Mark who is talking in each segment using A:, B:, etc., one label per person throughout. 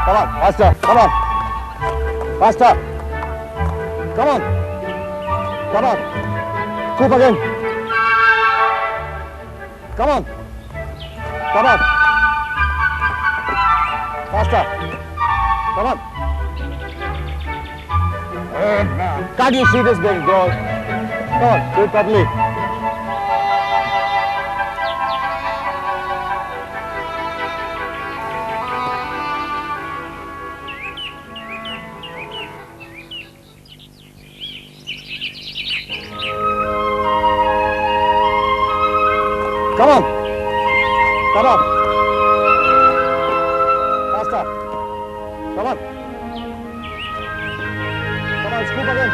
A: Come on, faster, come on. Faster. Come on. Come on. Scoop again. Come on. Come on. Faster. Come on. Can't you see this being goal? Come on, do it properly. Come on. Come on. Faster. Come on. Come on, scoop again.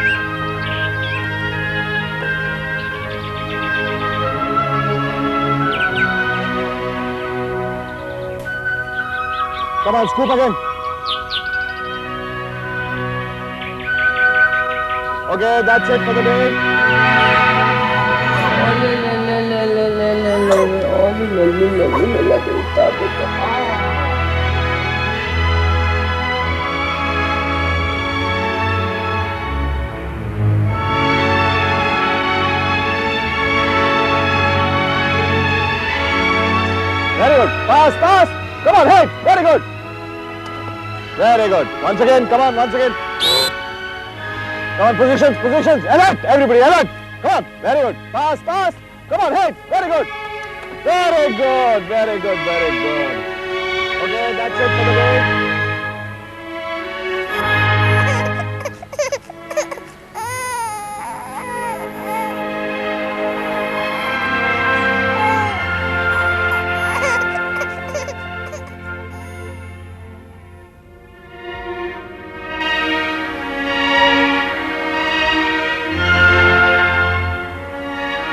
A: Come on, scoop again. Okay, that's it for the day. Very good. Pass, pass. Come on, hit. Very good. Very good. Once again, come on, once again. Come on, positions, positions. Alert, everybody, alert. Come on, very good. Pass, pass. Come on, hit. Very good. Very good, very good, very good. Okay, that's it for the day.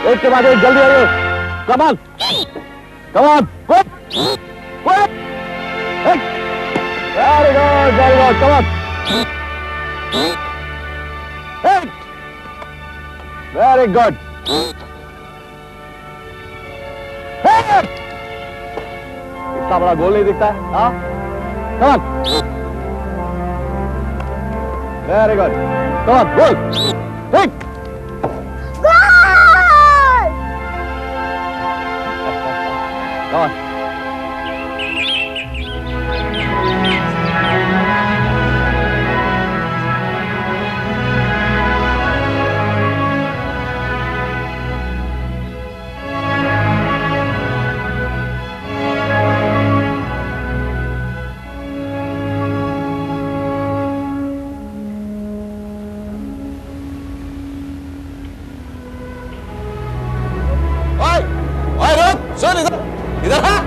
A: एक के बाद एक जल्दी आइए come on quick very good come on hit very good hit इतना बड़ा गोल नहीं दिखता है हाँ come on very good come on goal hit Come on. Oi, Rob, sorry. इधर है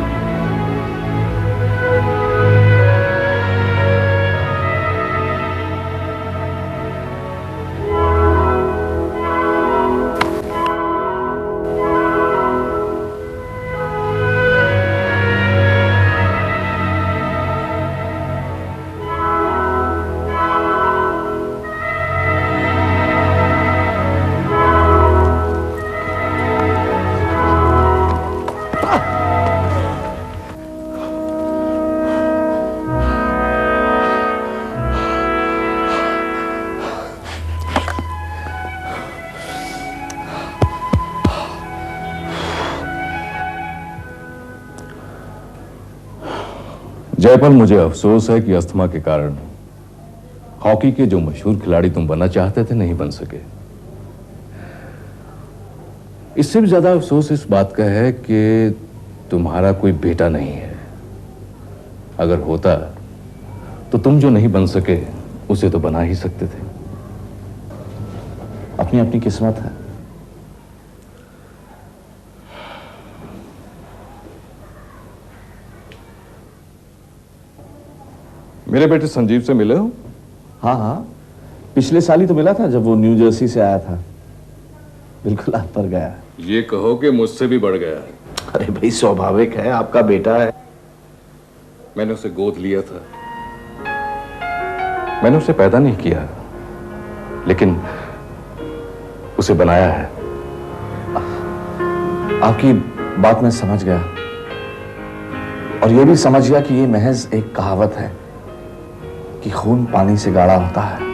B: जयपाल, मुझे अफसोस है कि अस्थमा के कारण हॉकी के जो मशहूर खिलाड़ी तुम बनना चाहते थे नहीं बन सके। इससे भी ज्यादा अफसोस इस बात का है कि तुम्हारा कोई बेटा नहीं है। अगर होता तो तुम जो नहीं बन सके उसे तो बना ही सकते थे।
C: अपनी अपनी किस्मत है।
B: मेरे बेटे संजीव से मिले हो?
C: हाँ हाँ, पिछले साल ही तो मिला था जब वो न्यू जर्सी से आया था। बिल्कुल आप पर गया।
B: ये कहो कि मुझसे भी बढ़ गया है।
C: अरे भाई, स्वाभाविक है, आपका बेटा है।
B: मैंने उसे गोद लिया था। मैंने उसे पैदा नहीं किया, लेकिन उसे बनाया है।
C: आपकी बात मैं समझ गया, और यह भी समझ गया कि यह महज एक कहावत है, कि खून पानी से गाढ़ा होता है।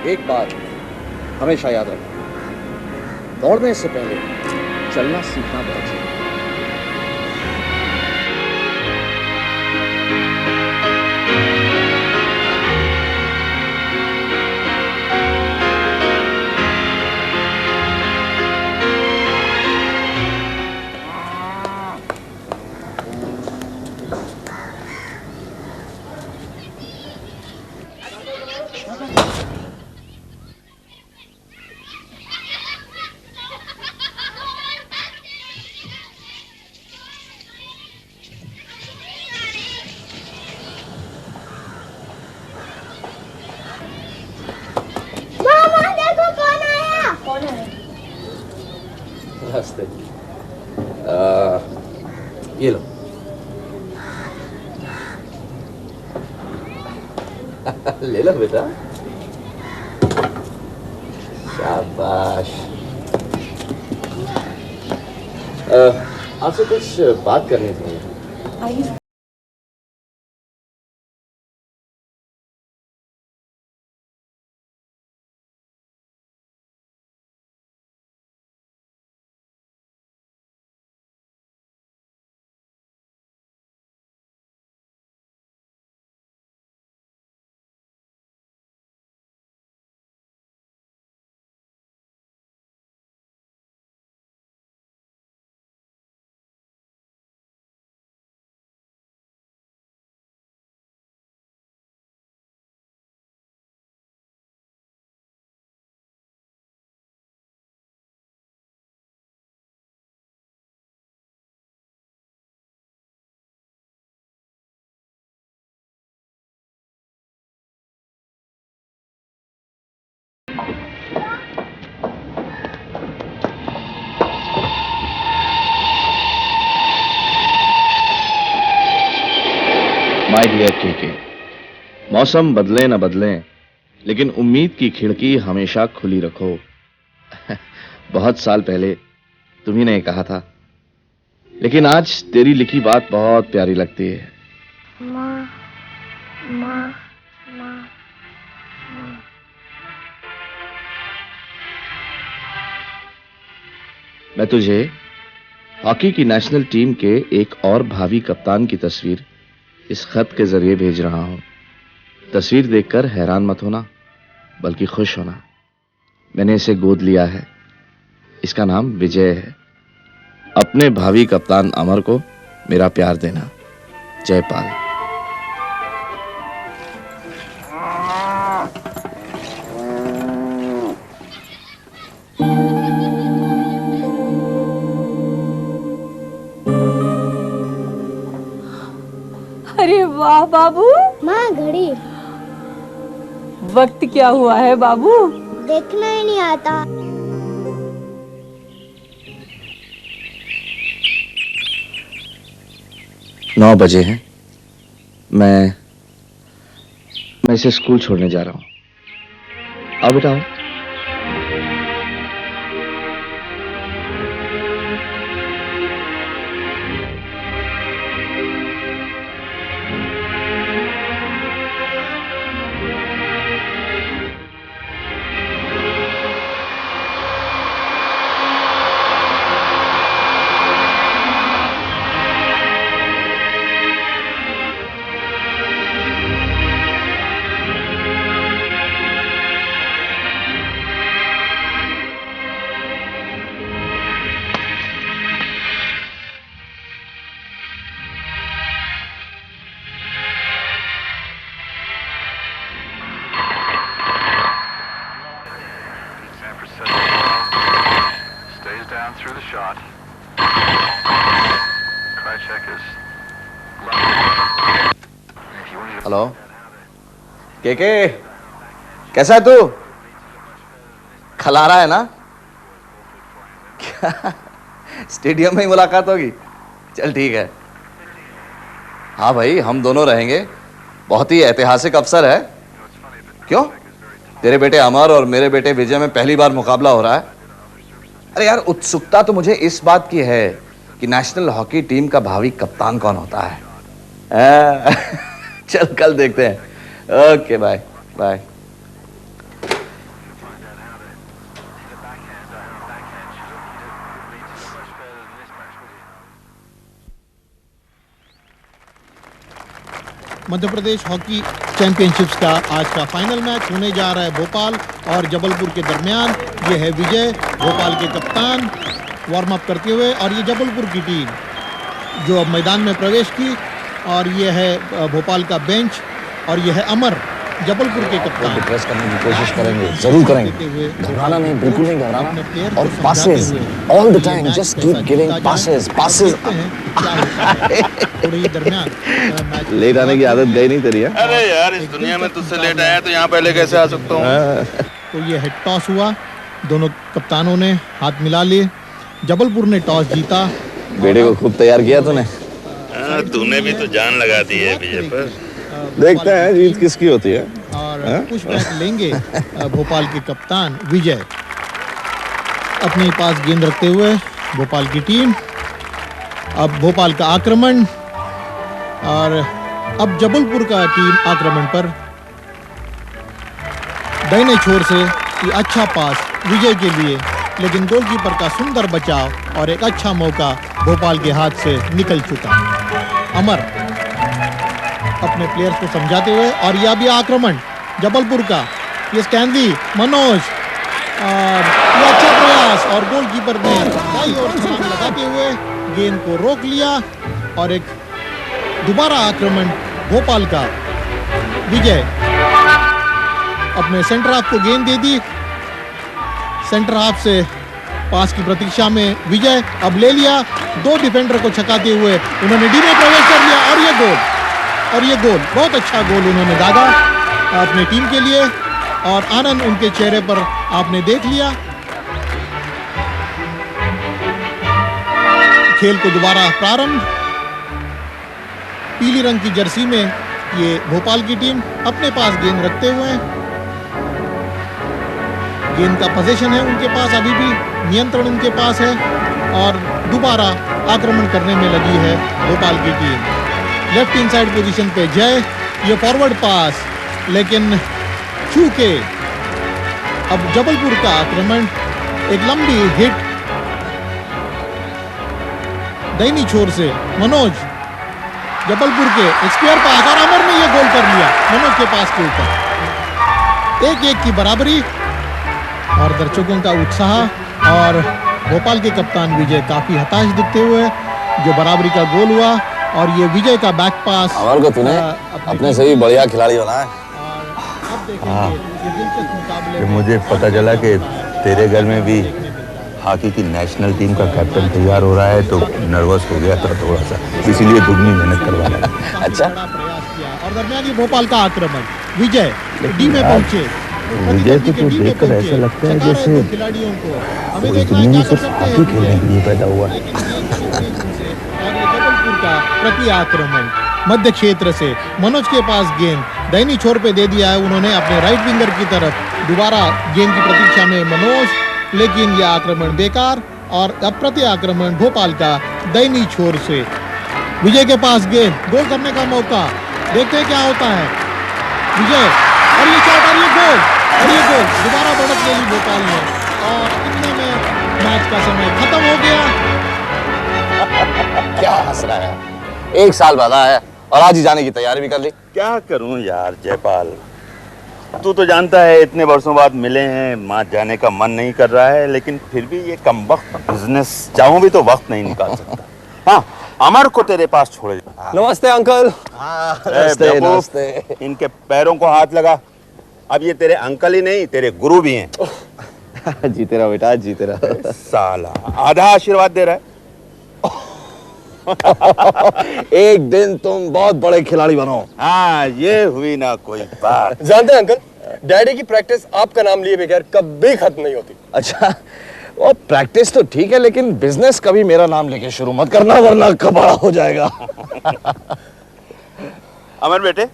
D: एक बात हमेशा याद रखना, दौड़ने से पहले चलना सीखना बहुत जरूरी है।
E: नमस्ते। ये लो। ले लो बेटा। शाबाश। आपसे कुछ बात करनी थी।
F: आइए।
C: माय डियर केके, मौसम बदले न बदले, लेकिन उम्मीद की खिड़की हमेशा खुली रखो। बहुत साल पहले तुम्ही ने कहा था, लेकिन आज तेरी लिखी बात बहुत प्यारी लगती है।
G: माँ, माँ, माँ, माँ।
C: मैं तुझे हॉकी की नेशनल टीम के एक और भावी कप्तान की तस्वीर इस खत के जरिए भेज रहा हूं। तस्वीर देखकर हैरान मत होना, बल्कि खुश होना। मैंने इसे गोद लिया है। इसका नाम विजय है। अपने भावी कप्तान अमर को मेरा प्यार देना। जयपाल।
F: अरे वाह बाबू,
G: माँ घड़ी
F: वक्त क्या हुआ है बाबू?
G: देखना ही नहीं आता।
C: 9 बजे हैं। मैं इसे स्कूल छोड़ने जा रहा हूं। आओ बेटा, आओ।
H: Stays down through the shot.
C: Hello के कैसा है तू? खला रहा है ना? क्या स्टेडियम में ही मुलाकात होगी? चल ठीक है। हाँ भाई, हम दोनों रहेंगे। बहुत ही ऐतिहासिक अवसर है। क्यों? तेरे बेटे अमर और मेरे बेटे विजय में पहली बार मुकाबला हो रहा है। अरे यार, उत्सुकता तो मुझे इस बात की है कि नेशनल हॉकी टीम का भावी कप्तान कौन होता है। चल कल देखते हैं। Okay bye bye.
H: Madhya Pradesh hockey championships का आज का फाइनल मैच होने जा रहा है भोपाल और जबलपुर के दरमियान। ये है विजय, भोपाल के कप्तान, वार्म अप करते हुए, और ये जबलपुर की टीम जो अब मैदान में प्रवेश की, और ये है भोपाल का बेंच, और ये है अमर, जबलपुर के कप्तान।
D: प्रेस करने की कोशिश करेंगे, जरूर करेंगे। घबराना नहीं, बिल्कुल नहीं घबराना। और passes all the time, just keep giving passes passes.
C: Late आने की आदत गई नहीं तेरी?
I: अरे यार, इस दुनिया में तुझसे लेट आया तो यहाँ पहले कैसे आ सकता हूँ?
H: तो ये है टॉस हुआ, दोनों कप्तानों ने हाथ मिला लिए। जबलपुर ने टॉस जीता।
C: बेटे को खूब तैयार किया तूने।
I: तूने भी तो जान लगा दी है विजय पर।
C: देखते हैं जीत किसकी होती है।
H: और पुशबैक लेंगे भोपाल के कप्तान विजय। अपने पास गेंद रखते हुए भोपाल की टीम। अब भोपाल का आक्रमण, और अब जबलपुर का टीम आक्रमण पर। दाहिने छोर से ये अच्छा पास विजय के लिए, लेकिन गोलकीपर का सुंदर बचाव और एक अच्छा मौका भोपाल के हाथ से निकल चुका। अमर अपने प्लेयर्स को समझाते हुए, और यह भी आक्रमण जबलपुर का। ये स्कैंदी, मनोज, और ये अच्छा प्रयास, और गोलकीपर ने दाईं ओर छलांग लगाते हुए गेंद को रोक लिया, और एक दोबारा आक्रमण भोपाल का। विजय अपने सेंटर हाफ को गेंद दे दी। सेंटर हाफ से पास की प्रतीक्षा में विजय अब ले लिया। दो डिफेंडर को छकाते हुए उन्होंने डी में प्रवेश कर लिया, और ये गोल, और ये गोल, बहुत अच्छा गोल उन्होंने दागा अपने टीम के लिए, और आनंद उनके चेहरे पर आपने देख लिया। खेल को दोबारा प्रारंभ। पीली रंग की जर्सी में ये भोपाल की टीम अपने पास गेंद रखते हुए, गेंद का पोजीशन है उनके पास, अभी भी नियंत्रण उनके पास है, और दोबारा आक्रमण करने में लगी है भोपाल की टीम। लेफ्ट इनसाइड पोजीशन पे जय, ये फॉरवर्ड पास, लेकिन चूके अब जबलपुर का आक्रमण। एक लंबी हिट दाहिनी छोर से मनोज, जबलपुर के स्क्वायर पास, और अमर ने ये गोल कर लिया मनोज के पास के ऊपर। 1-1 की बराबरी, और दर्शकों का उत्साह, और भोपाल के कप्तान विजय काफी हताश दिखते हुए जो बराबरी का गोल हुआ, और ये विजय का बैक पास।
D: अमर को तूने अपने से भी बढ़िया खिलाड़ी बना है।
H: अब देखेंगे ये दिलचस्प मुकाबले में।
J: मुझे पता चला कि तेरे घर में भी हॉकी की नेशनल टीम का कैप्टन तैयार हो रहा है, तो नर्वस हो गया था थोड़ा सा, इसीलिए दुगनी मेहनत करवाया।
H: अच्छा, प्रयास किया, और दरमियान ये भोपाल का आक्रमण। विजय डी में पहुंचे।
J: विजय को तो देखकर ऐसा लगता है जैसे
H: खिलाड़ियों को
J: इस दुनिया में सिर्फ हॉकी खेलने के लिए पैदा हुआ।
H: जबलपुर का प्रति आक्रमण मध्य क्षेत्र से मनोज के पास गेंद दाहिनी छोर पे दे दिया है उन्होंने अपने राइट विंगर की तरफ। दोबारा गेंद की प्रतीक्षा में मनोज, लेकिन यह आक्रमण बेकार, और अब प्रति आक्रमण भोपाल का दाहिनी छोर से। विजय के पास गेंद, गोल करने का मौका, देखते हैं क्या होता है। विजय, और ये शॉट, और ये गोल, और ये गोल। दोबारा बढ़त ले ली भोपाल ने, और इतने में मैच का समय खत्म हो गया।
D: क्या हंस रहा है? 1 साल बाद आया और आज ही जाने की तैयारी भी कर ली।
J: क्या करूं यार जयपाल, तू तो जानता है इतने वर्षों बाद मिले हैं, वहाँ जाने का मन नहीं कर रहा है, लेकिन फिर भी ये कमबख्त बिजनेस चाहूं भी तो वक्त नहीं निकाल सकता। हाँ, अमर को तेरे पास छोड़ दे।
D: नमस्ते अंकल।
J: नमस्ते नमस्ते। इनके पैरों को हाथ लगा। अब ये तेरे अंकल ही नहीं, तेरे गुरु भी हैं।
C: जीते रहो बेटा, जीते रहो।
J: साला आधा आशीर्वाद दे रहा है।
D: एक दिन तुम बहुत बड़े खिलाड़ी बनो।
J: हाँ, ये हुई ना कोई बात।
A: जानते हैं अंकल, डैडी की प्रैक्टिस आपका नाम लिए बगैर कभी खत्म नहीं होती।
D: अच्छा, वो प्रैक्टिस तो ठीक है, लेकिन बिजनेस कभी मेरा नाम लेके शुरू मत करना, वरना कबाड़ा हो जाएगा।
J: अमर बेटे,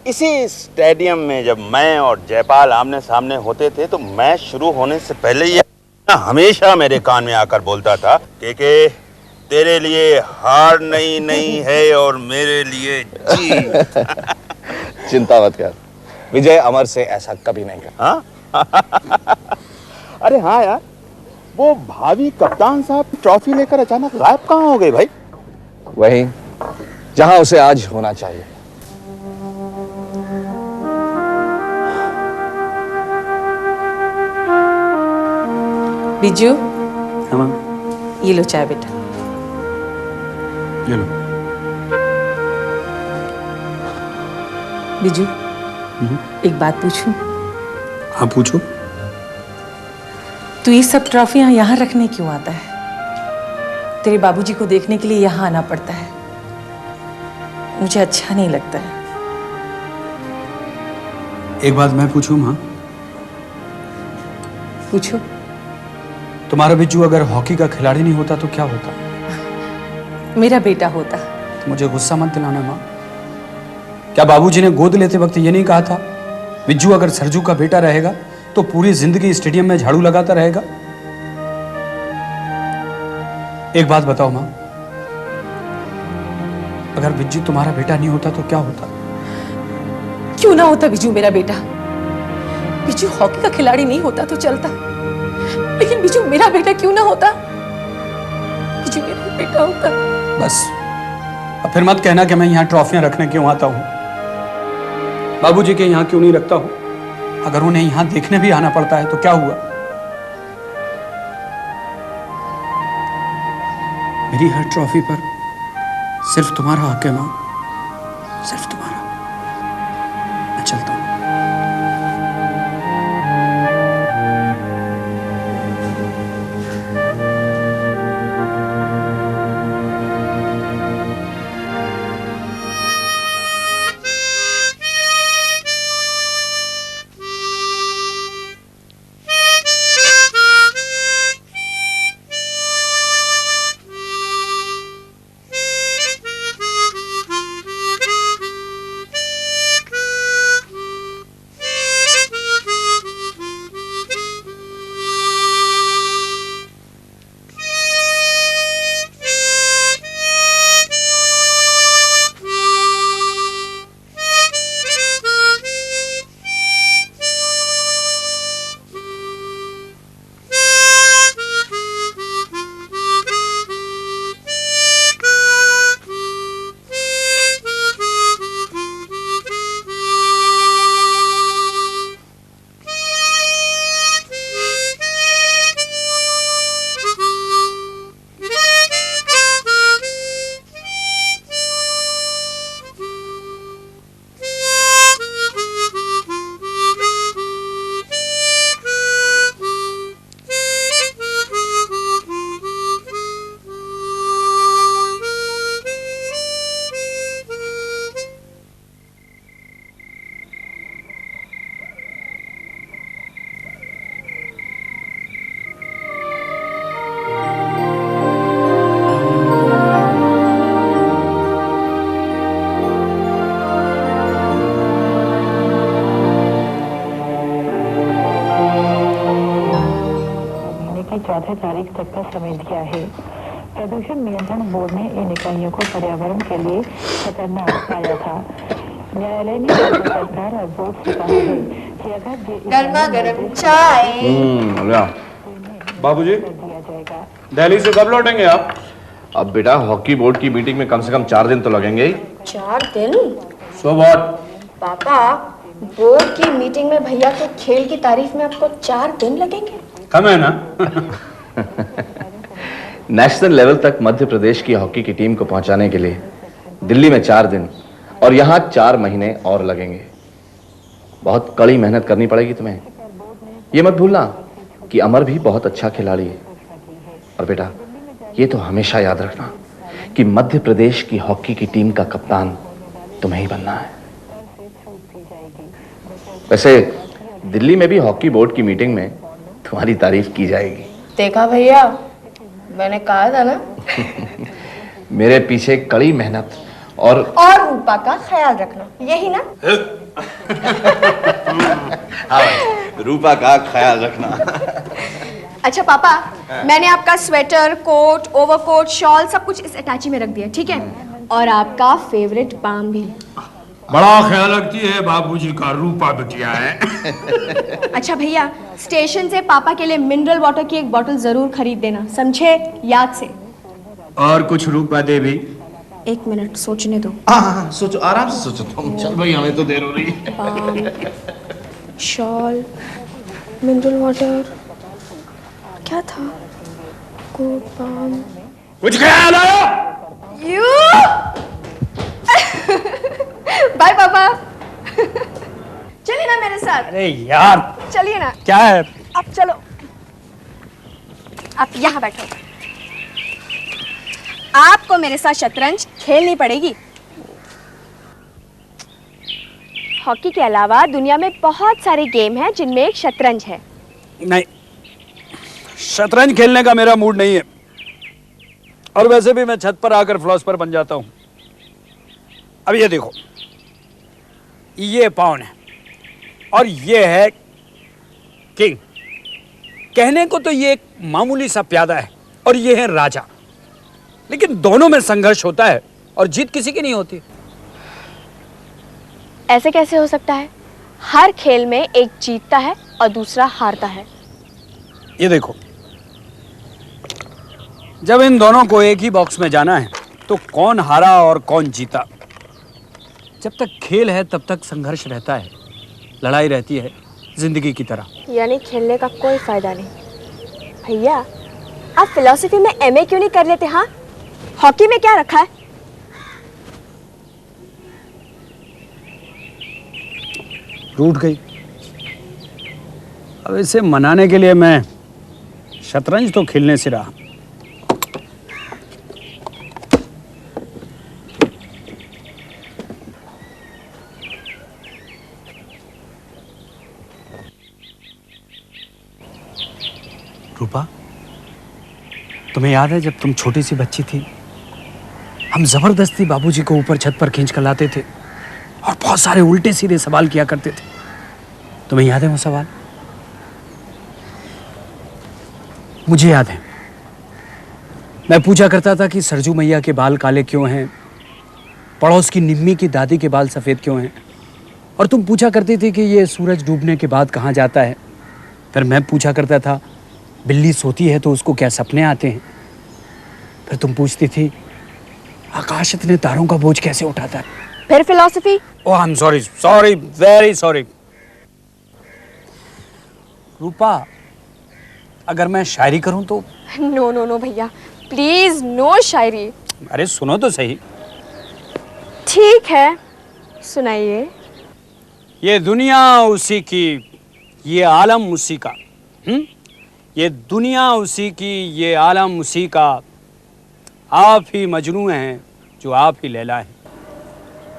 J: इसी स्टेडियम में जब मैं और जयपाल आमने सामने होते थे तो मैच शुरू होने से पहले ये हमेशा मेरे कान में आकर बोलता था कि तेरे लिए हार नहीं है और मेरे लिए जीत।
D: चिंता मत कर, विजय अमर से ऐसा कभी नहीं कर।
J: हाँ? अरे हाँ यार, वो भावी कप्तान साहब ट्रॉफी लेकर अचानक गायब कहाँ हो गए भाई?
D: वही जहां उसे आज होना चाहिए।
F: बिजू,
A: हाँ,
F: ये लो चाय बेटा।
A: ये लो।
F: बिजू, एक बात पूछूं?
A: हाँ, पूछो।
F: तू ये सब ट्रॉफियां यहाँ रखने क्यों आता है? तेरे बाबूजी को देखने के लिए यहाँ आना पड़ता है, मुझे अच्छा नहीं लगता है।
K: एक बात मैं पूछूं माँ?
F: पूछो।
K: तुम्हारा बिज्जू अगर हॉकी का खिलाड़ी नहीं होता तो क्या होता?
F: मेरा बेटा होता।
K: तो मुझे गुस्सा मत दिलाना माँ। क्या बाबूजी ने गोद लेते वक्त ये नहीं कहा था, बिज्जू अगर सरजू का बेटा रहेगा तो पूरी जिंदगी स्टेडियम में झाड़ू लगाता रहेगा? एक बात बताओ माँ, अगर बिज्जू तुम्हारा बेटा नहीं होता तो क्या होता?
F: क्यों ना होता बिजू मेरा बेटा? बिजू हॉकी का खिलाड़ी नहीं होता तो चलता, लेकिन बिजू मेरा बेटा क्यों ना होता? बिजू मेरा बेटा होता।
K: बस अब फिर मत कहना कि मैं यहाँ ट्रॉफियां रखने क्यों आता हूँ। बाबूजी के यहाँ क्यों नहीं रखता हूँ? अगर उन्हें यहाँ देखने भी आना पड़ता है तो क्या हुआ? मेरी हर ट्रॉफी पर सिर्फ तुम्हारा हक है माँ, सिर्फ तुम्हारा। मैं चलता हूँ।
L: चौथे तारीख तक का समय दिया है। प्रदूषण नियंत्रण बोर्ड ने इन इकाइयों को पर्यावरण के लिए खतरनाक पाया था। न्यायालय ने सरकार और बोर्ड से कहा है कि अगर
G: गर्मा गर्म चाय।
B: बाबूजी, दिल्ली से कब लौटेंगे आप? अब बेटा, हॉकी बोर्ड की मीटिंग में कम से कम 4 दिन तो लगेंगे ही।
G: 4 दिन?
B: So what?
G: पापा, बोर्ड की मीटिंग में भैया के खेल की तारीफ में आपको 4 दिन लगेंगे?
K: कम है ना?
C: नेशनल लेवल तक मध्य प्रदेश की हॉकी की टीम को पहुंचाने के लिए दिल्ली में 4 दिन और यहां 4 महीने और लगेंगे। बहुत कड़ी मेहनत करनी पड़ेगी तुम्हें। ये मत भूलना कि अमर भी बहुत अच्छा खिलाड़ी है। और बेटा, ये तो हमेशा याद रखना कि मध्य प्रदेश की हॉकी की टीम का कप्तान तुम्हें ही बनना है। वैसे दिल्ली में भी हॉकी बोर्ड की मीटिंग में तुम्हारी तारीफ की जाएगी।
G: देखा भैया, मैंने कहा था ना।
C: मेरे पीछे कड़ी मेहनत और
G: रूपा का ख्याल रखना, यही ना?
J: हाँ, रूपा का ख्याल रखना।
G: अच्छा पापा, मैंने आपका स्वेटर, कोट, ओवरकोट, शॉल सब कुछ इस अटैची में रख दिया, ठीक है? और आपका फेवरेट बाम भी।
K: बड़ा ख्याल रखती है बाबूजी का, रूपा बिटिया है।
G: अच्छा भैया, स्टेशन से पापा के लिए मिनरल वाटर की एक बोतल जरूर खरीद देना, समझे? याद से।
K: और कुछ रूपा देवी?
G: 1 मिनट सोचने दो।
C: हाँ, सोचो, आराम से सोचो तुम। चल भाई, हमें तो देर हो रही है।
G: शॉल, मिनरल वाटर, क्या था? Coat, balm.
K: कुछ ख्याल आया?
G: यू बाय पापा। चलिए ना मेरे साथ।
K: अरे यार,
G: चलिए ना।
K: क्या है?
G: अब चलो, आप यहाँ बैठो। आपको मेरे साथ शतरंज खेलनी पड़ेगी। हॉकी के अलावा दुनिया में बहुत सारे गेम हैं जिनमें एक शतरंज है।
K: नहीं, शतरंज खेलने का मेरा मूड नहीं है। और वैसे भी मैं छत पर आकर फिलॉसफर बन जाता हूं। अब ये देखो, ये पॉन है और ये है किंग। कहने को तो ये एक मामूली सा प्यादा है और ये है राजा, लेकिन दोनों में संघर्ष होता है और जीत किसी की नहीं होती।
G: ऐसे कैसे हो सकता है? हर खेल में एक जीतता है और दूसरा हारता है।
K: ये देखो, जब इन दोनों को एक ही बॉक्स में जाना है तो कौन हारा और कौन जीता? जब तक खेल है तब तक संघर्ष रहता है, लड़ाई रहती है, जिंदगी की तरह।
G: यानी खेलने का कोई फायदा नहीं। भैया, आप फिलॉसफी में एमए क्यों नहीं कर लेते? हाँ, हॉकी में क्या रखा है?
K: रूठ गई। अब इसे मनाने के लिए मैं शतरंज तो खेलने से रहा। रूपा, तुम्हें याद है जब तुम छोटी सी बच्ची थी, हम जबरदस्ती बाबूजी को ऊपर छत पर खींच कर लाते थे और बहुत सारे उल्टे सीधे सवाल किया करते थे। तुम्हें याद है वो सवाल? मुझे याद है। मैं पूछा करता था कि सरजू मैया के बाल काले क्यों हैं, पड़ोस की निम्मी की दादी के बाल सफेद क्यों हैं, और तुम पूछा करती थी कि ये सूरज डूबने के बाद कहाँ जाता है। फिर मैं पूछा करता था बिल्ली सोती है तो उसको क्या सपने आते हैं। फिर तुम पूछती थी आकाश इतने तारों का बोझ कैसे उठाता है।
G: फिर philosophy?
K: Oh, I am sorry, sorry, very sorry. Rupa, अगर मैं शायरी करूं तो?
G: नो नो नो भैया, प्लीज नो शायरी।
K: अरे सुनो तो सही।
G: ठीक है, सुनाइए।
K: ये दुनिया उसी की, ये आलम उसी का। ये दुनिया उसी की, ये आलम उसी का, आप ही मजनू हैं जो आप ही लैला है।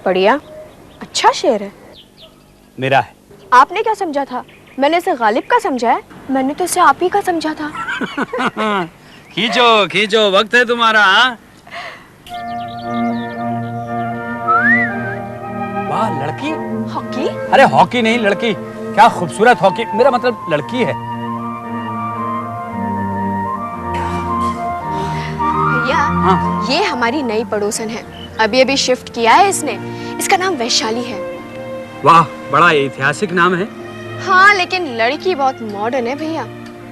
G: बढ़िया, अच्छा शेर है।
K: मेरा है।
G: आपने क्या समझा था? मैंने इसे गालिब का समझा है? मैंने तो इसे आप ही का समझा था।
K: खींचो खींचो, वक्त है तुम्हारा। वाह, लड़की।
G: हॉकी?
K: अरे हॉकी नहीं, लड़की। क्या खूबसूरत हॉकी, मेरा मतलब लड़की है।
G: भैया,
K: हाँ।
G: ये हमारी नई पड़ोसन है, अभी अभी शिफ्ट किया है इसने। इसका नाम वैशाली है।
K: वाह, बड़ा ऐतिहासिक नाम है।
G: हाँ, लेकिन लड़की बहुत मॉडर्न है भैया।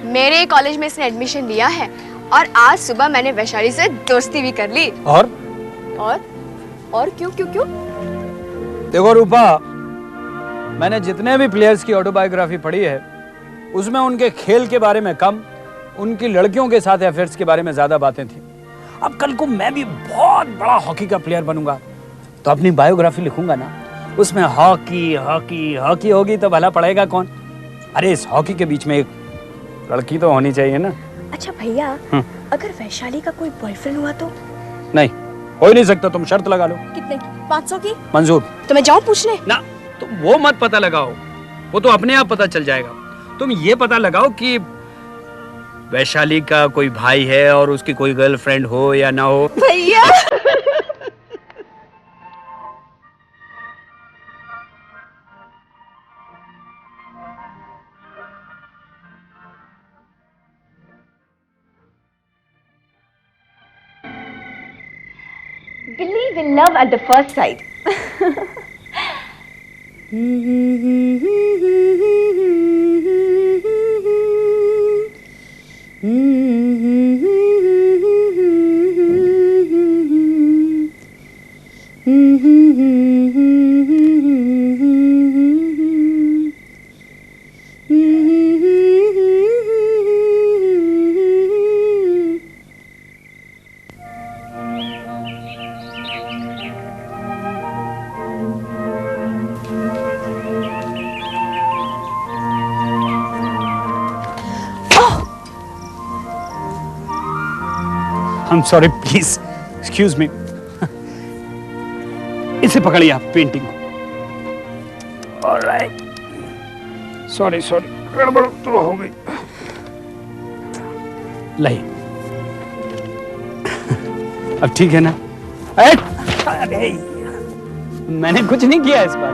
G: मेरे कॉलेज में इसने एडमिशन लिया है और आज सुबह मैंने वैशाली से दोस्ती भी कर ली।
K: और
G: क्यों क्यों क्यों?
K: देखो रूपा, मैंने जितने भी प्लेयर्स की ऑटोबायोग्राफी पढ़ी है उसमें उनके खेल के बारे में कम, उनकी लड़कियों के साथ अफेयर्स के बारे में ज्यादा बातें थी। अब कल को मैं भी बहुत बड़ा हॉकी का प्लेयर बनूंगा तो अपनी बायोग्राफी लिखूंगा ना, उसमें हॉकी हॉकी हॉकी होगी तो भला पड़ेगा कौन? अरे इस हॉकी के बीच में एक लड़की तो होनी चाहिए ना।
G: अच्छा भैया, अगर वैशाली का कोई बॉयफ्रेंड हुआ तो?
K: नहीं, हो ही नहीं सकता। तुम शर्त लगा लो।
G: कितने की? 500 की?
K: मंजूर।
G: तो मैं जाऊं पूछने?
K: ना, तुम वो मत पता लगाओ, वो तो अपने आप पता चल जाएगा। तुम ये पता लगाओ कि वैशाली का कोई भाई है और उसकी कोई गर्लफ्रेंड हो या ना हो।
G: भैया Believe in love at the first sight.
K: I'm sorry, please excuse me. इसे पकड़िए आप पेंटिंग को। Alright. Sorry, गड़बड़ तो हो गई। नहीं, अब ठीक है ना? अरे, मैंने कुछ नहीं किया इस बार।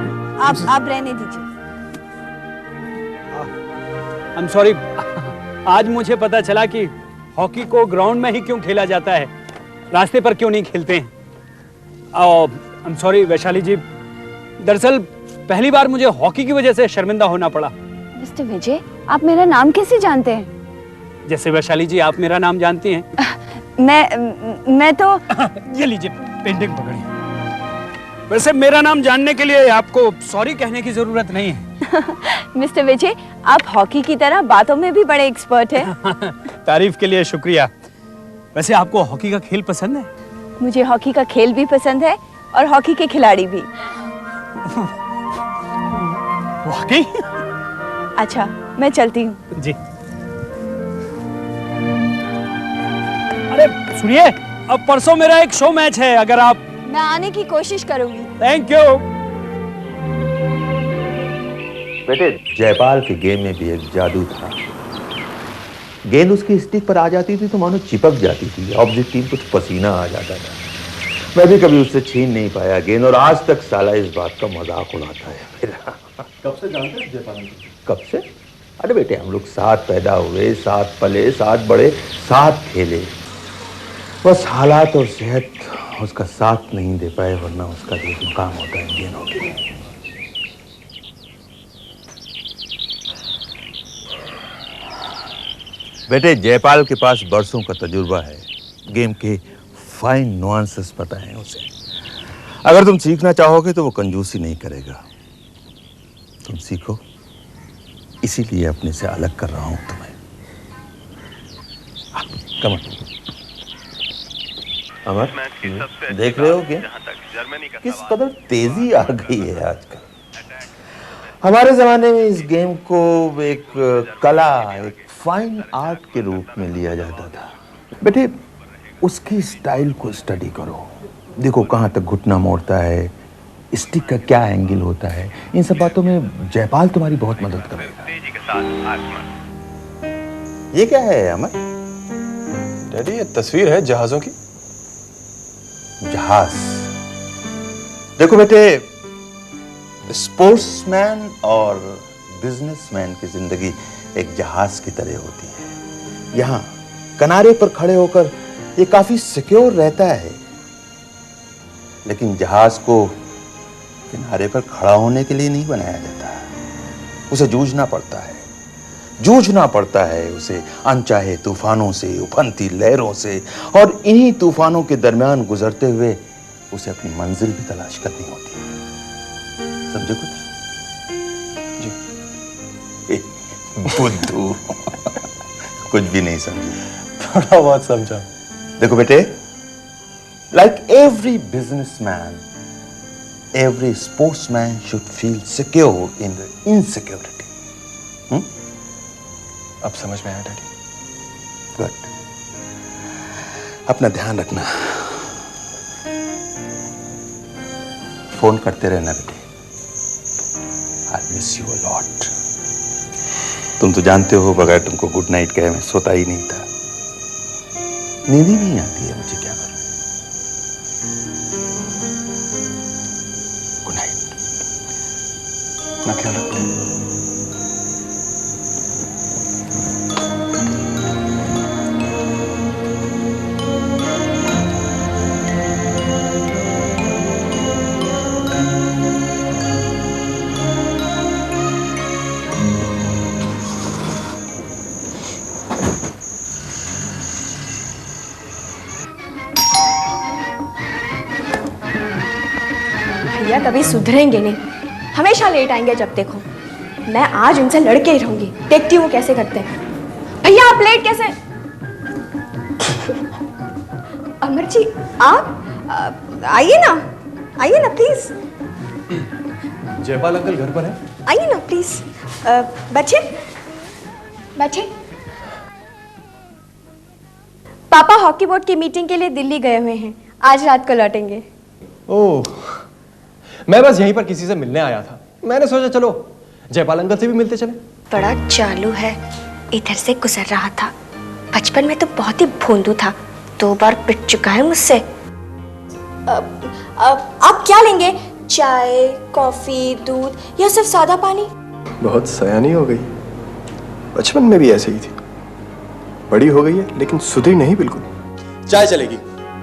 G: आप रहने दीजिए।
K: I'm sorry. आज मुझे पता चला कि हॉकी को ग्राउंड में ही क्यों खेला जाता है, रास्ते पर क्यों नहीं खेलते हैं। I'm sorry वैशाली जी, दरअसल पहली बार मुझे हॉकी की वजह से शर्मिंदा होना पड़ा।
M: मिस्टर विजय, आप मेरा नाम कैसे जानते हैं?
K: जैसे वैशाली जी आप मेरा नाम जानती हैं।
M: मैं तो
K: ये लीजिए पेंटिंग पकड़िए। वैसे मेरा नाम जानने के लिए आपको सॉरी कहने की जरूरत नहीं है।
M: मिस्टर विजय, आप हॉकी की तरह बातों में भी बड़े एक्सपर्ट हैं।
K: तारीफ के लिए शुक्रिया। वैसे आपको हॉकी का खेल पसंद है?
M: मुझे हॉकी का खेल भी पसंद है और हॉकी के खिलाड़ी भी।
K: हॉकी?
M: अच्छा, मैं चलती हूँ।
K: जी। अरे सुनिए, अब परसों मेरा एक शो मैच है, अगर आप।
M: मैं आने की कोशिश करूंगी।
K: Thank you.
J: बेटे, जयपाल के गेम में भी एक जादू था। गेंद उसकी स्टिक पर आ जाती थी तो मानो चिपक जाती थी, ऑपोजिट टीम को पसीना आ जाता था। मैं भी कभी उससे छीन नहीं पाया गेंद, और आज तक साला इस बात का मजाक उड़ाता है मेरा।
A: कब से जानते हैं जयपाल को?
J: कब से? अरे बेटे, हम लोग साथ पैदा हुए, साथ पले, साथ बड़े, साथ खेले। बस हालात और सेहत उसका साथ नहीं दे पाए, वरना उसका जो मुकाम होता है इंडियन हॉकी में। बेटे, जयपाल के पास बरसों का तजुर्बा है, गेम के फाइन नुआंसेस पता है उसे। अगर तुम सीखना चाहोगे तो वो कंजूसी नहीं करेगा। तुम सीखो, इसीलिए अपने से अलग कर रहा हूं तुम्हें। Come on. अमर, देख रहे हो क्या किस कदर तेजी आ गई है आजकल। हमारे जमाने में इस गेम को एक कला, एक फाइन आर्ट के रूप में लिया जाता था। बेटे, उसकी स्टाइल को स्टडी करो, देखो कहाँ तक घुटना मोड़ता है, स्टिक का क्या एंगल होता है। इन सब बातों में जयपाल तुम्हारी बहुत मदद करेगा। ये क्या है अमर?
A: डैडी, ये तस्वीर है जहाजों की।
J: जहाज? देखो बेटे, स्पोर्ट्समैन और बिजनेसमैन की जिंदगी एक जहाज की तरह होती है। यहाँ किनारे पर खड़े होकर ये काफी सिक्योर रहता है, लेकिन जहाज को किनारे पर खड़ा होने के लिए नहीं बनाया जाता। उसे जूझना पड़ता है, उसे अनचाहे तूफानों से, उफनती लहरों से, और इन्हीं तूफानों के दरमियान गुजरते हुए उसे अपनी मंजिल भी तलाश करनी होती है। समझे कुछ? जी। बुद्धू। कुछ भी नहीं समझे।
A: थोड़ा बहुत समझा।
J: देखो बेटे, like every businessman, every sportsman should feel secure in the insecurity.
A: अब समझ में आया डैडी।
J: गुड, अपना ध्यान रखना, फोन करते रहना बेटे। I miss you a lot. तुम तो जानते हो बगैर तुमको गुड नाइट कहे मैं सोता ही नहीं था। नींद ही नहीं आती है मुझे, क्या करूं। गुड नाइट, अपना ख्याल रखो।
G: भैया कभी सुधरेंगे नहीं, हमेशा लेट आएंगे जब देखो। मैं आज उनसे लड़के ही रहूंगी, देखती हूँ कैसे करते हैं। भैया आप लेट कैसे? अमर जी आप आइए ना प्लीज।
N: जयपाल अंकल घर पर है?
G: आइए ना प्लीज, बैठे। पापा हॉकी बोर्ड की मीटिंग के लिए दिल्ली गए हुए हैं, आज रात को लौटेंगे।
N: ओह, मैं बस यहीं पर किसी से मिलने आया था। मैंने सोचा चलो जयपाल अंकल से भी मिलते चले।
G: बड़ा चालू है, इधर से गुजर रहा था। बचपन में तो बहुत ही भोंदू था, 2 बार पिट चुका है मुझसे। आप क्या लेंगे? चाय, कॉफी, दूध या सिर्फ सादा पानी?
N: बहुत सयानी हो गई, बचपन में भी ऐसे ही थी। बड़ी हो गई है लेकिन सुधरी नहीं बिल्कुल। चाय चलेगी।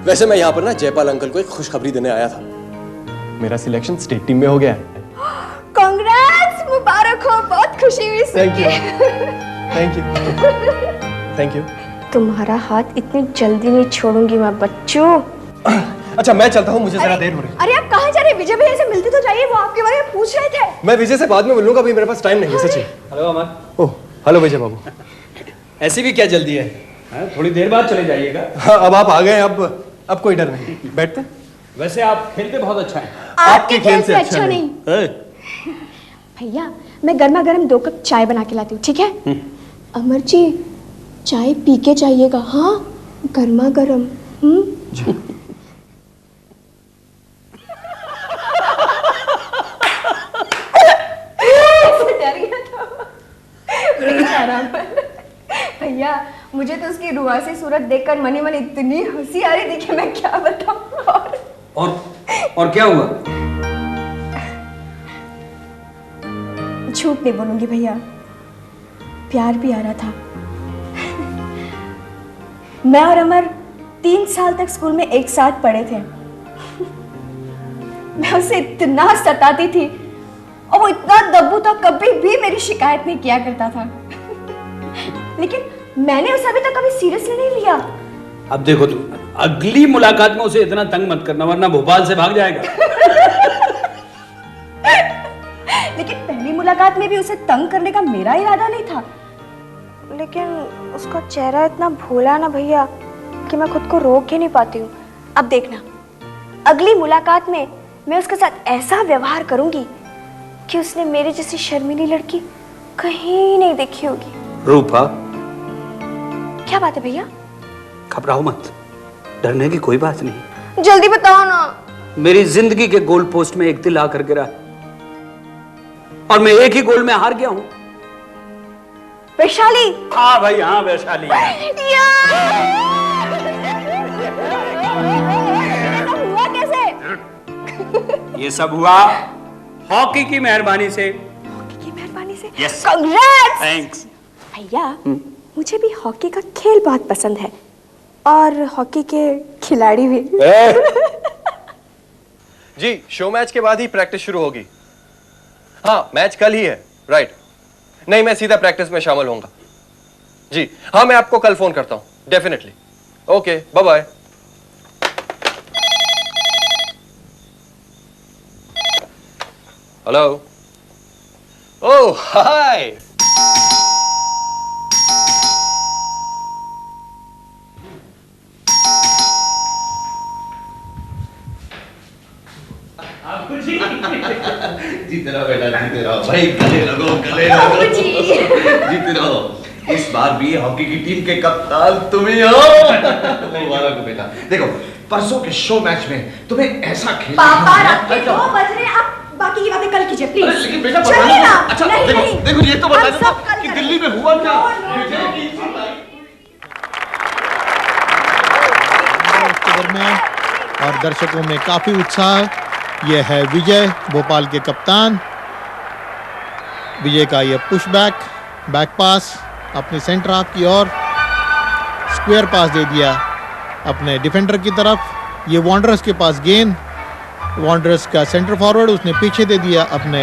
N: वैसे मैं यहाँ पर ना जयपाल अंकल को एक खुशखबरी देने आया था। मेरा सिलेक्शन स्टेट टीम में हो गया है।
G: कांग्रेट्स, मुबारक हो, बहुत खुशी हुई सुन के।
N: Thank you thank you.
G: तुम्हारा हाथ इतनी जल्दी नहीं छोड़ूंगी मैं बच्चों।
N: अच्छा मैं चलता हूँ, मुझे जरा देर हो रही है।
G: अरे आप कहाँ जा रहे हैं? विजय भैया से मिलते तो जाइए, वो आपके बारे में पूछ रहे थे।
N: मैं विजय से बाद में मिलूंगा, अभी मेरे पास टाइम नहीं है। सच्ची।
K: हेलो अमर।
N: ओह हेलो विजय बाबू।
K: ऐसी भी क्या जल्दी है? थोड़ी देर बाद चले जाइएगा।
N: हाँ अब आप आ गए, अब कोई डर नहीं। बैठते।
K: वैसे आप खेलते बहुत अच्छा है।
G: आपके खेल से अच्छा नहीं। भैया मैं गर्मा गर्म 2 कप चाय बना के लाती हूँ, ठीक है? अमर जी चाय पी के जाइएगा, हाँ, गर्मा गर्म। भैया मुझे तो उसकी रुआसी सूरत देखकर मनी मन इतनी हंसी आ रही थी कि मैं क्या बताऊं।
K: और क्या हुआ?
G: झूठ नहीं बोलूंगी भैया, प्यार भी आ रहा था। मैं और अमर 3 साल तक स्कूल में एक साथ पढ़े थे। मैं उसे इतना सताती थी और वो इतना दब्बू था, कभी भी मेरी शिकायत नहीं किया करता था। लेकिन मैंने उसे अभी तक कभी सीरियसली नहीं लिया।
K: अब देखो तुम, अगली मुलाकात में उसे इतना तंग मत करना वरना भोपाल से भाग जाएगा।
G: लेकिन पहली मुलाकात में भी उसे तंग करने का मेरा इरादा नहीं था। लेकिन उसका चेहरा इतना भोला ना भैया कि मैं खुद को रोक ही नहीं पाती हूँ। अब देखना, अगली मुलाकात में मैं उसके साथ ऐसा व्यवहार करूंगी कि उसने मेरे जैसी शर्मीली लड़की कहीं नहीं देखी होगी।
K: रूपा,
G: क्या बात है भैया?
K: घबराओ मत, डरने की कोई बात नहीं।
G: जल्दी बताओ ना।
K: मेरी जिंदगी के गोल पोस्ट में एक दिल आकर गिरा और मैं एक ही गोल में हार गया हूं।
G: वैशाली।
K: हाँ भाई हाँ, वैशाली।
G: हुआ कैसे?
K: ये सब हुआ हॉकी की मेहरबानी से।
G: हॉकी की मेहरबानी से?
K: यस।
G: कांग्रेट्स।
K: थैंक्स।
G: भैया मुझे भी हॉकी का खेल बहुत पसंद है और हॉकी के खिलाड़ी भी।
N: जी शो मैच के बाद ही प्रैक्टिस शुरू होगी। हाँ मैच कल ही है, राइट। नहीं मैं सीधा प्रैक्टिस में शामिल होऊंगा। जी हाँ मैं आपको कल फोन करता हूँ, definitely. Okay bye bye. Hello. Oh hi.
E: जीते रहो बेटा, जीते रहो भाई, गले लगो जीते रहो।
O: इस बार भी हॉकी की टीम के कप्तान तुम ही हो। मुबारक हो बेटा। देखो परसों के शो मैच में तुम्हें ऐसा खेल
G: पापा रात के 2 बज रहे हैं, आप बाकी की बातें कल कीजिए प्लीज।
O: लेकिन बेटा
G: चलिए ना।
O: अच्छा
G: नहीं,
O: देखो
G: नहीं।
O: देखो ये तो बता
G: हम सब
O: दो
G: कल
O: कि
G: करेंगे।
O: दिल्ली में हुआ क्या।
H: अक्टूबर में और दर्शकों में काफी उत्साह। यह है विजय, भोपाल के कप्तान। विजय का यह पुश बैक पास अपने सेंटर हाफ की ओर, स्क्वायर पास दे दिया अपने डिफेंडर की तरफ। ये वांडरर्स के पास गेंद, वांडरर्स का सेंटर फॉरवर्ड उसने पीछे दे दिया अपने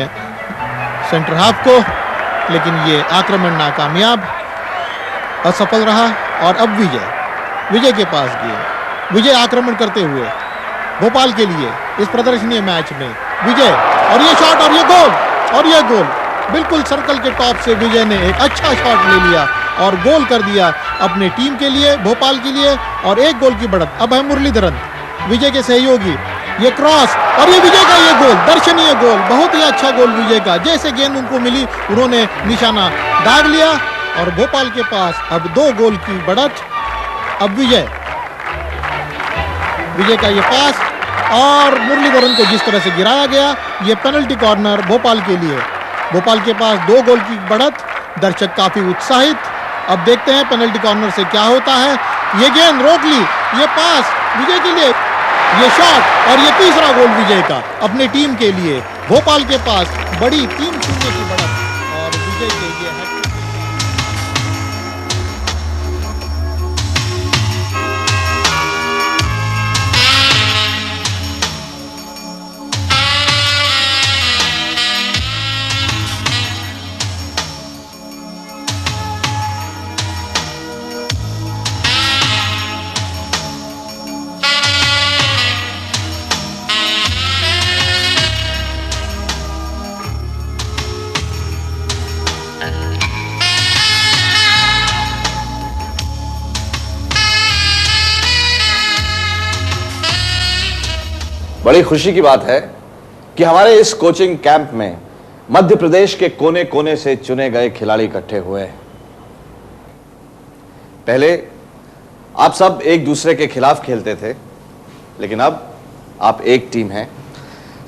H: सेंटर हाफ को, लेकिन ये आक्रमण नाकामयाब, असफल रहा। और अब विजय के पास गेंद, विजय आक्रमण करते हुए भोपाल के लिए इस प्रदर्शनीय मैच में विजय, और ये शॉट और ये गोल बिल्कुल सर्कल के टॉप से विजय ने एक अच्छा शॉट ले लिया और गोल कर दिया अपने टीम के लिए, भोपाल के लिए, और 1 गोल की बढ़त। अब है मुरलीधरन, विजय के सहयोगी, ये क्रॉस और ये विजय का ये गोल, दर्शनीय गोल, बहुत ही अच्छा गोल विजय का। जैसे गेंद उनको मिली उन्होंने निशाना दाग लिया और भोपाल के पास अब 2 गोल की बढ़त। अब विजय का ये पास और मुरलीधरन को जिस तरह से गिराया गया, ये पेनल्टी कॉर्नर भोपाल के लिए। भोपाल के पास 2 गोल की बढ़त, दर्शक काफी उत्साहित। अब देखते हैं पेनल्टी कॉर्नर से क्या होता है। ये गेंद रोक ली, ये पास विजय के लिए, ये शॉट और ये तीसरा गोल विजय का अपने टीम के लिए। भोपाल के पास बड़ी 3-0 की बढ़त और विजय के लिए है।
D: बड़ी खुशी की बात है कि हमारे इस कोचिंग कैंप में मध्य प्रदेश के कोने कोने से चुने गए खिलाड़ी इकट्ठे हुए हैं। पहले आप सब एक दूसरे के खिलाफ खेलते थे, लेकिन अब आप एक टीम हैं।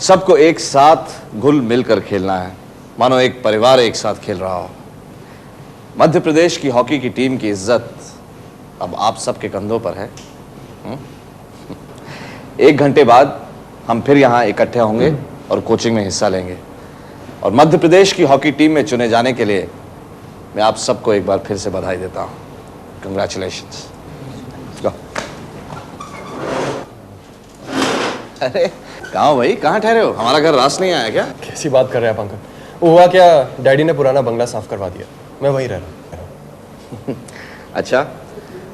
D: सबको एक साथ घुल मिलकर खेलना है, मानो एक परिवार एक साथ खेल रहा हो। मध्य प्रदेश की हॉकी की टीम की इज्जत अब आप सबके कंधों पर है। 1 घंटे बाद हम फिर यहाँ इकट्ठे होंगे और कोचिंग में हिस्सा लेंगे, और मध्य प्रदेश की हॉकी टीम में चुने जाने के लिए मैं आप सबको एक बार फिर से बधाई देता हूँ। कंग्रेचुलेशंस। अरे कहाँ हो भाई, कहाँ ठहरे हो? हमारा घर रास नहीं आया क्या?
N: कैसी बात कर रहे हैं आप अंकल? हुआ क्या, डैडी ने पुराना बंगला साफ करवा दिया, मैं वहीं रह रहा हूँ।
D: अच्छा,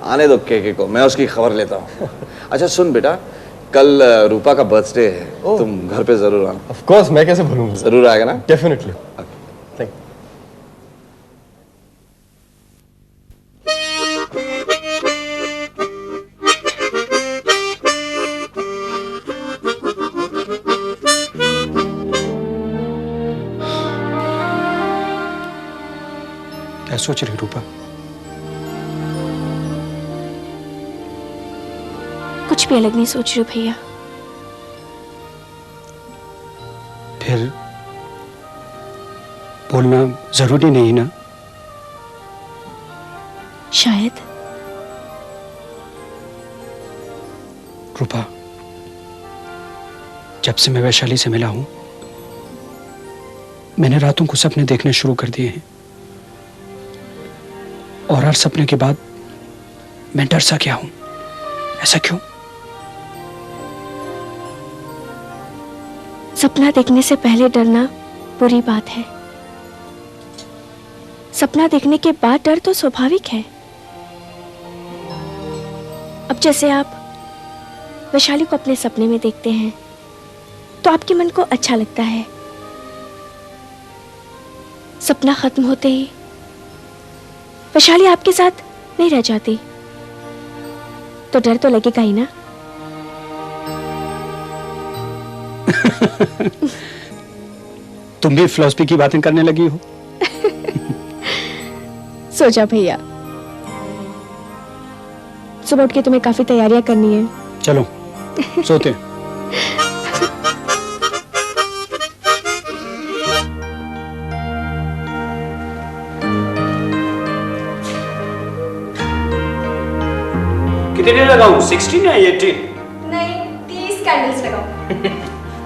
D: आने दो केके को, मैं उसकी खबर लेता हूँ। अच्छा सुन बेटा, कल रूपा का बर्थडे है, तुम घर पे जरूर आना।
N: ऑफ कोर्स, मैं कैसे भूलूंगा?
D: जरूर आएगा ना?
N: डेफिनेटली। थैंक
P: क्या सोच रही रूपा?
Q: कुछ भी अलग नहीं सोच रही भैया।
P: फिर बोलना जरूरी नहीं ना?
Q: शायद।
P: रूपा, जब से मैं वैशाली से मिला हूं, मैंने रातों को सपने देखने शुरू कर दिए हैं, और हर सपने के बाद मैं डर सा गया हूं। ऐसा क्यों?
Q: सपना देखने से पहले डरना बुरी बात है। सपना देखने के बाद डर तो स्वाभाविक है। अब जैसे आप वैशाली को अपने सपने में देखते हैं तो आपके मन को अच्छा लगता है। सपना खत्म होते ही वैशाली आपके साथ नहीं रह जाती तो डर तो लगेगा ही ना।
P: तुम भी फिलॉसफी की बातें करने लगी हो।
Q: सो जा भैया, सुबह उठ के तुम्हें काफी तैयारियां करनी है।
P: चलो सोते हैं। कितने लगाऊं, 16 या 18?
G: नहीं, 30 कैंडल्स लगाओ।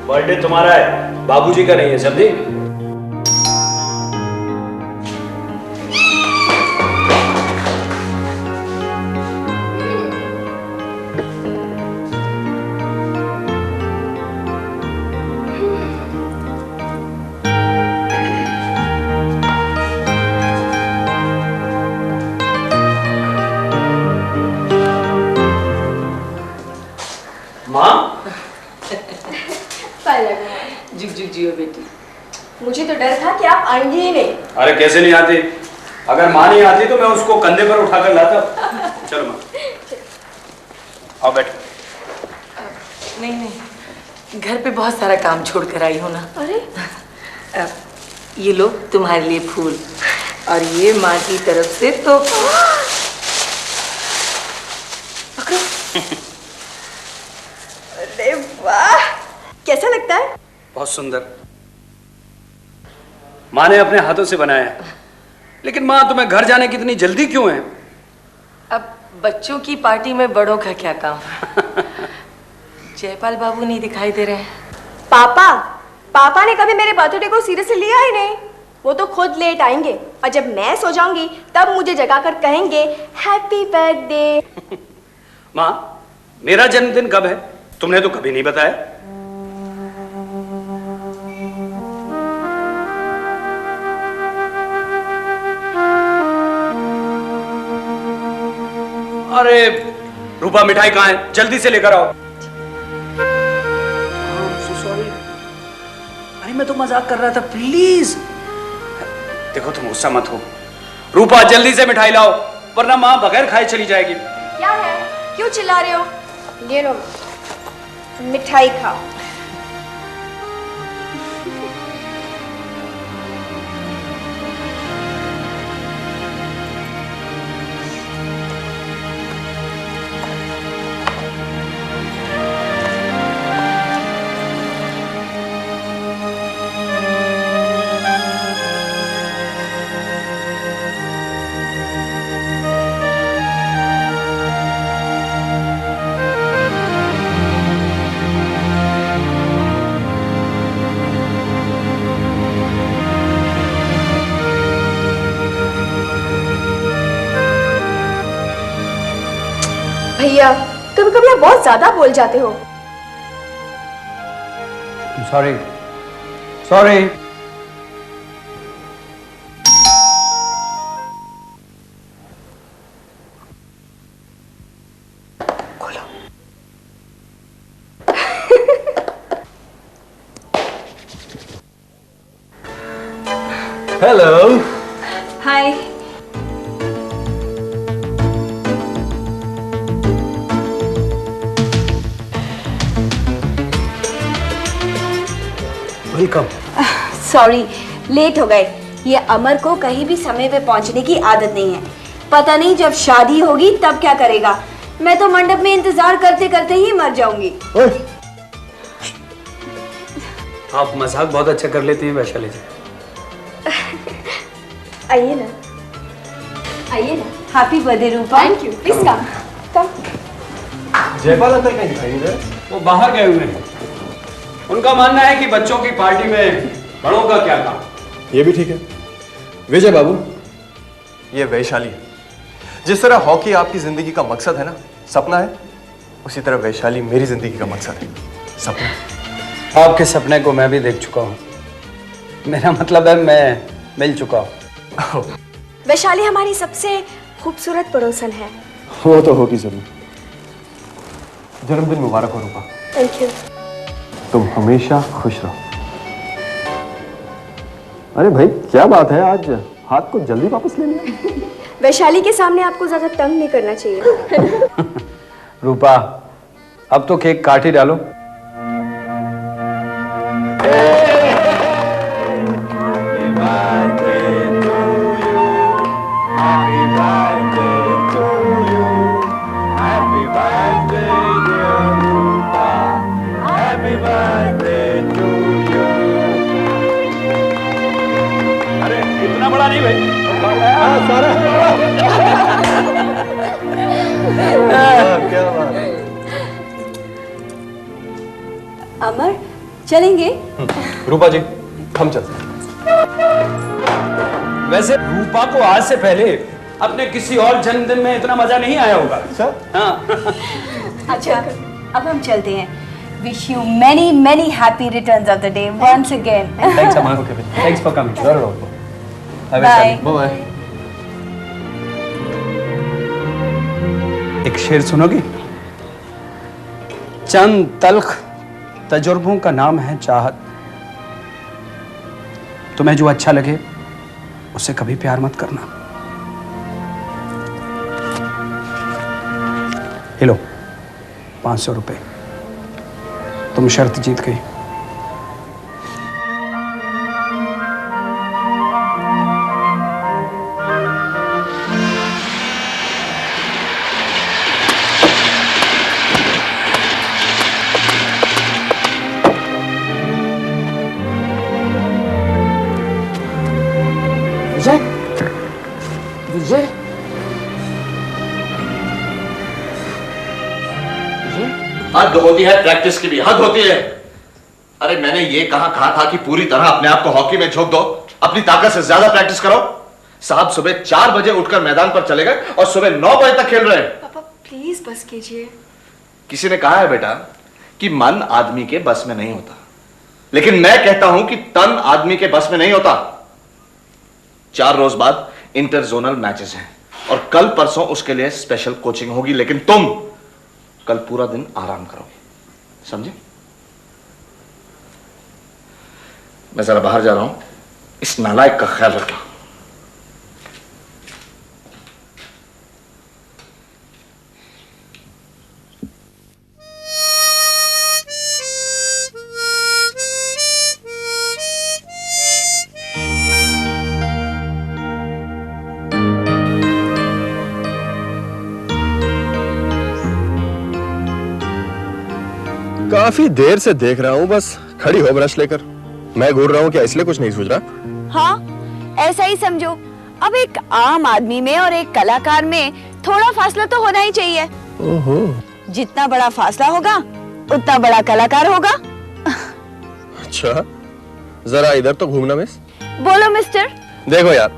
P: बर्थडे तुम्हारा है, बाबूजी का नहीं है, समझी?
F: जुग जुग जियो बेटी।
G: मुझे तो डर था कि आप आएंगे ही नहीं।
P: अरे कैसे नहीं आती, अगर माँ नहीं आती तो मैं उसको कंधे पर उठाकर लाता। चलो माँ, आओ बैठो।
F: नहीं नहीं, घर पे बहुत सारा काम छोड़ कर आई हूँ ना।
G: अरे
F: ये लो तुम्हारे लिए फूल, और ये माँ की तरफ से तो
G: अरे वाह, कैसा लगता है?
P: बहुत सुंदर। माँ ने अपने हाथों से बनाया है। लेकिन माँ, तुम्हें घर जाने की इतनी जल्दी क्यों है?
F: अब बच्चों की पार्टी में बड़ों का क्या काम? जयपाल बाबू नहीं दिखाई दे रहे हैं।
G: पापा ने कभी मेरे बर्थडे को सीरियसली लिया ही नहीं। वो तो खुद लेट आएंगे, और जब मैं सो जाऊंगी तब मुझे जगाकर कहेंगे हैप्पी बर्थडे।
P: माँ, मेरा जन्मदिन कब है? तुमने तो कभी नहीं बताया। अरे रूपा, मिठाई कहाँ है? जल्दी से लेकर आओ। सॉरी, अरे मैं तो मजाक कर रहा था, प्लीज। देखो तुम गुस्सा मत हो। रूपा, जल्दी से मिठाई लाओ, वरना माँ बगैर खाए चली जाएगी।
G: क्या है, क्यों चिल्ला रहे हो? ये लो मिठाई खाओ। भैया, कभी कभी आप बहुत ज्यादा बोल जाते हो।
P: Sorry sorry.
N: हेलो।
G: हाय।
P: वेलकम।
G: सॉरी, लेट हो गए। ये अमर को कहीं भी समय पे पहुंचने की आदत नहीं है। पता नहीं जब शादी होगी तब क्या करेगा। मैं तो मंडप में इंतजार करते करते ही मर जाऊंगी।
P: आप मजाक बहुत अच्छा कर लेती हैं वैशाली जी।
G: आइए ना, आइए ना। Happy birthday Rupa. Thank you. Please come come.
N: Jaipal uncle कहीं दिखाई नहीं दे?
P: वो बाहर गए हुए हैं। उनका मानना है कि बच्चों की पार्टी में बड़ों का क्या काम।
N: ये भी ठीक है। विजय बाबू, ये वैशाली है। जिस तरह हॉकी आपकी जिंदगी का मकसद है ना, सपना है, उसी तरह वैशाली मेरी जिंदगी का मकसद है, सपना।
P: आपके सपने को मैं भी देख चुका हूँ। मेरा मतलब है मैं मिल चुका हूँ।
G: वैशाली हमारी सबसे खूबसूरत पड़ोसन है।
N: वो तो होगी जरूर। जन्मदिन मुबारक हो रूपा।
G: Thank you.
N: तुम हमेशा खुश रहो। अरे भाई, क्या बात है, आज हाथ को जल्दी वापस ले लिया।
G: वैशाली के सामने आपको ज्यादा तंग नहीं करना चाहिए।
P: रूपा, अब तो केक काट ही डालो।
M: अमर चलेंगे?
N: रूपा जी हम चलते हैं।
P: वैसे रूपा को आज से पहले अपने किसी और जन्मदिन में इतना मजा नहीं आया होगा। हाँ।
M: अच्छा अब हम चलते हैं। Wish you many many happy returns of the day once again.
P: Thanks Amar, thanks for coming.
M: Bye.
P: एक शेर सुनोगी? चंद तल्ख तजुर्बों का नाम है चाहत। तुम्हें जो अच्छा लगे उससे कभी प्यार मत करना। ये लो 500 रुपए, तुम शर्त जीत गई।
O: विजय, विजय, हद होती है प्रैक्टिस की भी, हद होती है। अरे मैंने ये कहा था कि पूरी तरह अपने आप को हॉकी में झोंक दो, अपनी ताकत से ज्यादा प्रैक्टिस करो। साहब सुबह 4 बजे उठकर मैदान पर चले गए और सुबह 9 बजे तक खेल रहे हैं।
G: पापा प्लीज बस कीजिए।
O: किसी ने कहा है बेटा कि मन आदमी के बस में नहीं होता, लेकिन मैं कहता हूं कि तन आदमी के बस में नहीं होता। 4 रोज बाद इंटर जोनल मैचेस हैं और कल परसों उसके लिए स्पेशल कोचिंग होगी, लेकिन तुम कल पूरा दिन आराम करोगे, समझे? मैं जरा बाहर जा रहा हूं, इस नालायक का ख्याल रखना।
N: काफी देर से देख रहा हूँ, बस खड़ी हो ब्रश लेकर। मैं घूर रहा हूँ क्या, इसलिए कुछ नहीं सूझ रहा?
M: हाँ ऐसा ही समझो। अब एक आम आदमी में और एक कलाकार में थोड़ा फासला तो होना ही चाहिए।
N: ओहो।
M: जितना बड़ा फासला होगा उतना बड़ा कलाकार होगा।
N: अच्छा जरा इधर तो घूमना मिस।
M: बोलो मिस्टर।
N: देखो यार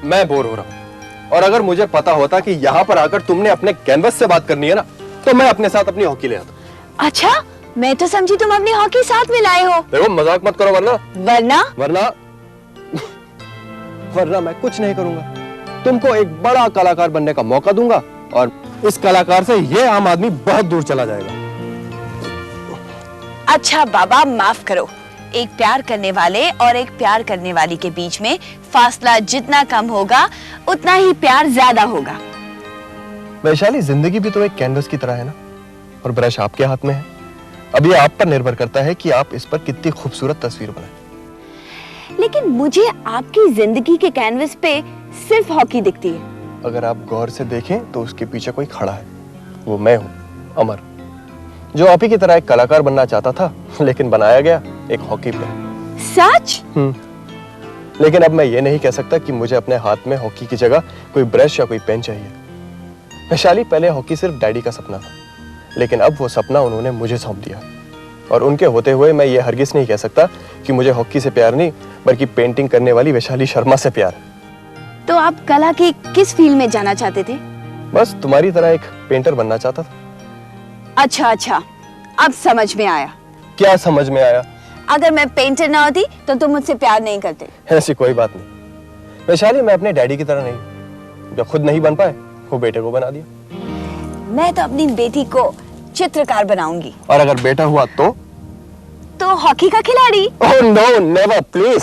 N: मैं बोर हो रहा हूँ, और अगर मुझे पता होता कि यहाँ पर आकर तुमने अपने कैनवस से बात करनी है ना, तो मैं अपने साथ अपनी हॉकी ले आता।
M: अच्छा मैं तो समझी तुम अपनी हॉकी साथ में लाए हो।
N: देखो मजाक मत करो, वरना
M: वरना
N: वरना मैं कुछ नहीं करूंगा। तुमको एक बड़ा कलाकार बनने का मौका दूंगा, और इस कलाकार से ये आम आदमी बहुत दूर चला जाएगा।
M: अच्छा बाबा माफ करो, एक प्यार करने वाले और एक प्यार करने वाली के बीच में फासला जितना कम होगा उतना ही प्यार ज्यादा होगा।
N: वैशाली जिंदगी भी तो एक कैनवस की तरह है ना, और ब्रश आपके हाथ में है। अब ये आप पर निर्भर करता है कि आप इस पर कितनी खूबसूरत तस्वीर बनाएं।
M: लेकिन मुझे आपकी जिंदगी के कैनवस पे सिर्फ हॉकी दिखती है।
N: अगर आप गौर से देखें तो उसके पीछे कोई खड़ा है, वो मैं हूँ, अमर, जो आप ही की तरह एक कलाकार बनना चाहता था, लेकिन बनाया गया एक हॉकी प्लेयर।
M: सच?
N: लेकिन अब मैं ये नहीं कह सकता कि मुझे अपने हाथ में हॉकी की जगह कोई ब्रश या कोई पेन चाहिए। वैशाली पहले हॉकी सिर्फ डैडी का सपना था, लेकिन अब वो सपना उन्होंने मुझे सौंप दिया, और उनके होते हुए मैं ये हरगिज नहीं कह सकता कि मुझे हॉकी से प्यार नहीं, बल्कि पेंटिंग करने वाली वैशाली शर्मा से प्यार।
M: तो आप कला की किस फील्ड में जाना चाहते थे?
N: बस तुम्हारी तरह एक पेंटर बनना चाहता था।
M: अच्छा अच्छा अब समझ में आया।
N: क्या समझ में आया?
M: अगर मैं पेंटर ना होती तो तुम मुझसे प्यार नहीं करते।
N: ऐसी कोई बात नहीं वैशाली, मैं अपने डैडी की तरह नहीं, जब खुद नहीं बन पाए वो बेटे को बना दिया।
M: मैं तो अपनी बेटी को चित्रकार बनाऊंगी।
N: और अगर बेटा हुआ तो
M: हॉकी का खिलाड़ी।
N: Oh no never please.